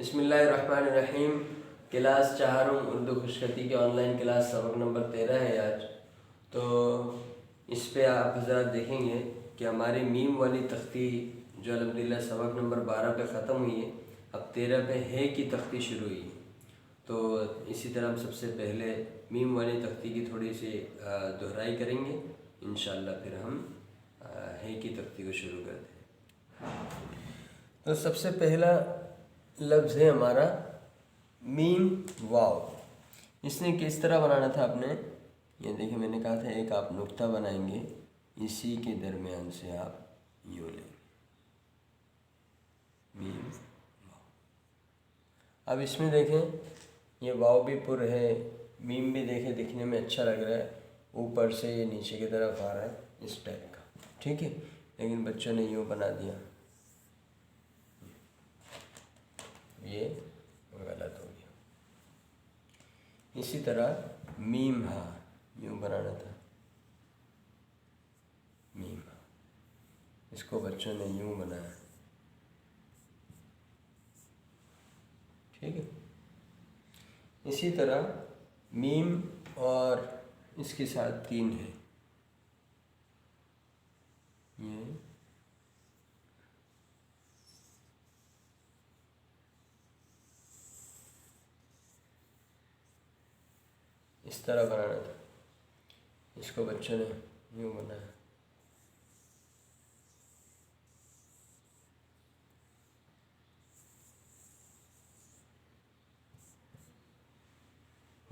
बिस्मिल्लाहिर्रहमानिर्रहीम। क्लास 4 उर्दू खुशखती की online class सबक नंबर 13 है आज। तो इस पे आप हज़रात देखेंगे कि हमारी मीम वाली तख्ती जो अल्हम्दुलिल्लाह सबक नंबर 12 पे ख़त्म हुई है, अब 13 पे है की तख्ती शुरू हुई है। तो इसी तरह हम सबसे पहले मीम वाली तख्ती की थोड़ी सी दोहराई करेंगे। इंशाअल्लाह फिर हम है की तख्ती को शुरू करते हैं। तो सबसे पहला लफ्ज़ है हमारा मीम वाव। इसने किस तरह बनाना था आपने, ये देखिए मैंने कहा था एक आप नुक्ता बनाएंगे, इसी के दरमियान से आप यूँ लेंगे मीम वाव। अब इसमें देखें ये वाव भी पुर है, मीम भी देखें दिखने में अच्छा लग रहा है, ऊपर से ये नीचे की तरफ आ रहा है इस टाइप का, ठीक है। लेकिन बच्चों ने यूँ बना दिया, ये गलत हो गया। इसी तरह मीम हा यूँ बनाना था, मीम हा, इसको बच्चों ने यूँ बनाया, ठीक है। इसी तरह मीम और इसके साथ 3 है, ये इस तरह बनाना था, इसको बच्चों ने यूँ बनाया।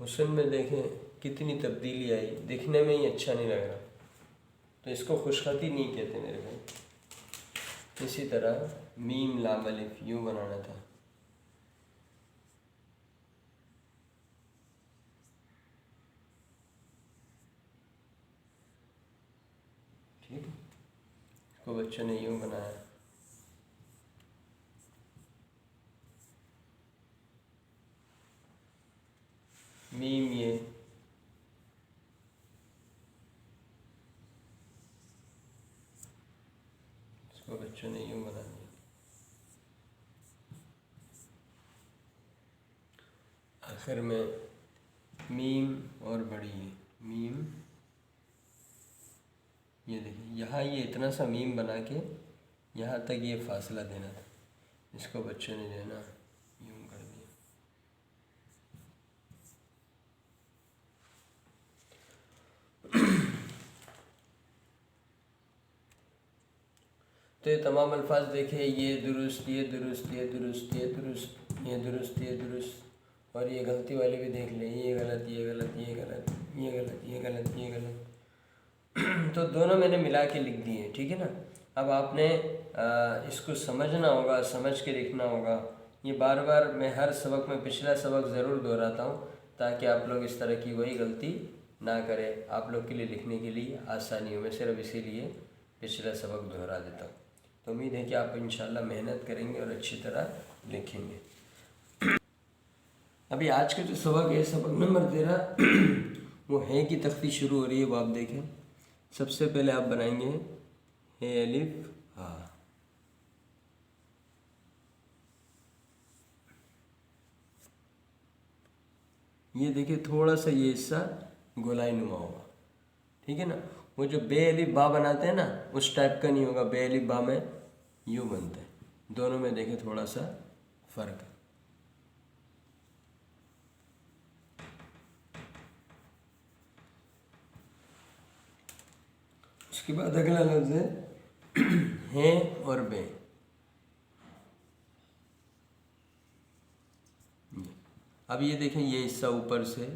हुस्न में देखें कितनी तब्दीली आई, दिखने में ही अच्छा नहीं लग रहा, तो इसको खुशखती नहीं कहते मेरे भाई। इसी तरह मीम लाम अलिफ यूँ बनाना था, ठीक है। इसको बच्चों ने यूँ बनाया, मीम ये, इसको बच्चों ने यूँ बना दिया। आखिर में मीम और बड़ी है मीम, ये देखिए यहाँ ये इतना सा मीम बना के यहाँ तक ये फासला देना था, इसको बच्चों ने देना यूँ कर दिया। तो ये तमाम अल्फाज देखे, ये दुरुस्त, ये दुरुस्त, ये दुरुस्त, ये दुरुस्त, ये दुरुस्त, ये दुरुस्त, और ये गलती वाले भी देख लें, ये गलत, ये गलत, ये गलत, ये गलत, ये गलत, ये गलत। तो दोनों मैंने मिला के लिख दिए, ठीक है ना। अब आपने इसको समझना होगा, समझ के लिखना होगा। ये बार बार मैं हर सबक में पिछला सबक ज़रूर दोहराता हूँ ताकि आप लोग इस तरह की वही गलती ना करें, आप लोग के लिए लिखने के लिए आसानी हो। मैं सिर्फ इसीलिए पिछला सबक दोहरा देता हूँ। तो उम्मीद है कि आप इंशाल्लाह मेहनत करेंगे और अच्छी तरह लिखेंगे। अभी आज का जो सबक है, सबक नंबर 13 वो है की तख्ती शुरू हो रही है। वो आप देखें, सबसे पहले आप बनाएंगे है अलिफ हा, ये देखिए थोड़ा सा ये हिस्सा गोलाई नुमा होगा, ठीक है ना। वो जो बे अलिफ बा बनाते हैं ना, उस टाइप का नहीं होगा। बे अलिफ बा में यूँ बनता है, दोनों में देखें थोड़ा सा फ़र्क है। उसके बाद अगला लफ्ज़ है और बे। अब ये देखें ये हिस्सा ऊपर से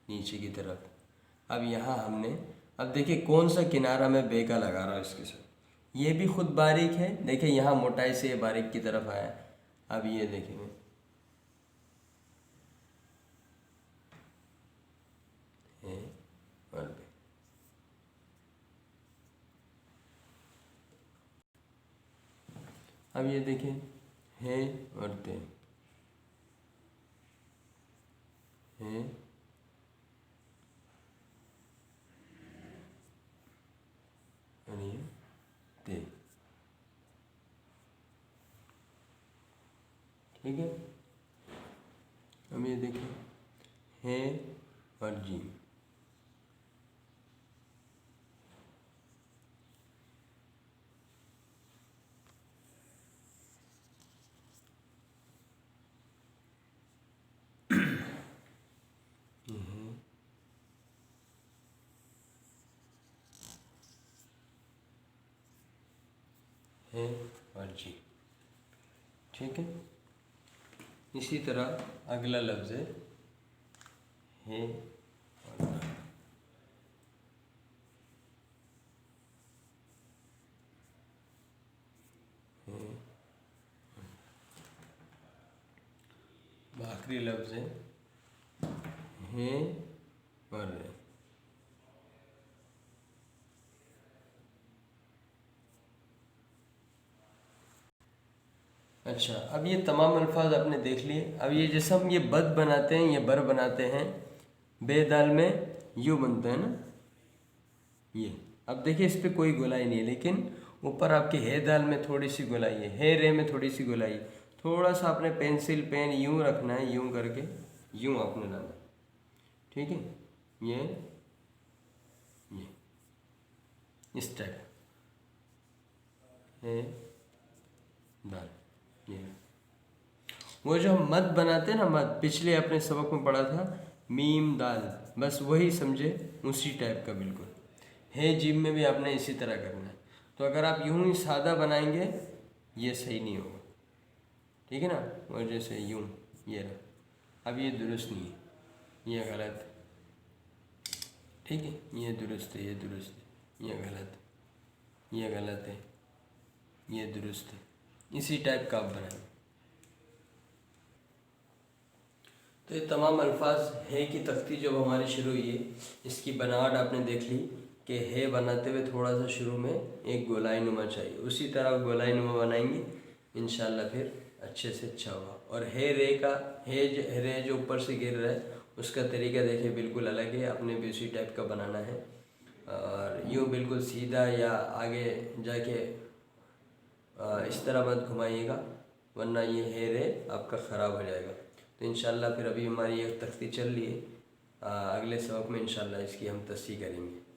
नीचे की तरफ। अब यहाँ हमने, अब देखिए कौन सा किनारा मैं बे का लगा रहा हूँ इसके साथ। ये भी खुद बारीक है, देखिए यहाँ मोटाई से ये बारीक की तरफ आया। अब ये देखेंगे है और बे। अब ये देखें है और ते, है और ये ते, ठीक है। अब ये देखिए है और जीम, है और जी। ठीक है, इसी तरह अगला लफ्ज़ है और ना। आखिरी लफ्ज़ है और रे। अच्छा, अब ये तमाम अल्फाज आपने देख लिए। अब ये जैसे हम ये बद बनाते हैं, ये बर बनाते हैं, बेदाल में यू बनता है ना ये। अब देखिए इस पर कोई गोलाई नहीं है, लेकिन ऊपर आपके है दाल में थोड़ी सी गोलाई है रे में थोड़ी सी गोलाई। थोड़ा सा आपने पेंसिल पेन यूं रखना है, यूं करके यूं आपने लाना। ठीक है, ये इस टाइप है दाल। ये वो जो हम मद बनाते हैं ना, मद पिछले अपने सबक में पढ़ा था, मीम दाल, बस वही समझे, उसी टाइप का बिल्कुल। है जिम में भी आपने इसी तरह करना है। तो अगर आप यूं ही सादा बनाएंगे ये सही नहीं होगा, ठीक है ना। और जैसे यूं ये रहा, अब ये दुरुस्त नहीं है, ये गलत है। ठीक है, ये दुरुस्त है, ये दुरुस्त है, ये गलत है, ये गलत है, ये दुरुस्त है। इसी टाइप का आप बनाएं। तो ये तमाम अल्फाज है की तख्ती जब हमारी शुरू हुई है, इसकी बनावट आपने देख ली कि है बनाते हुए थोड़ा सा शुरू में एक गोलाई नुमा चाहिए, उसी तरह गोलाई नुमा बनाएंगे इंशाल्लाह, फिर अच्छे से अच्छा होगा। और है रे का रे जो ऊपर से गिर रहा है उसका तरीका देखिए बिल्कुल अलग है, अपने भी उसी टाइप का बनाना है। और यूँ बिल्कुल सीधा या आगे जाके इस तरह मत घुमाइएगा, वरना ये है रे आपका ख़राब हो जाएगा। तो इंशाल्लाह फिर अभी हमारी एक तख्ती चल रही है, अगले सबक में इंशाल्लाह इसकी हम तस्सीह करेंगे।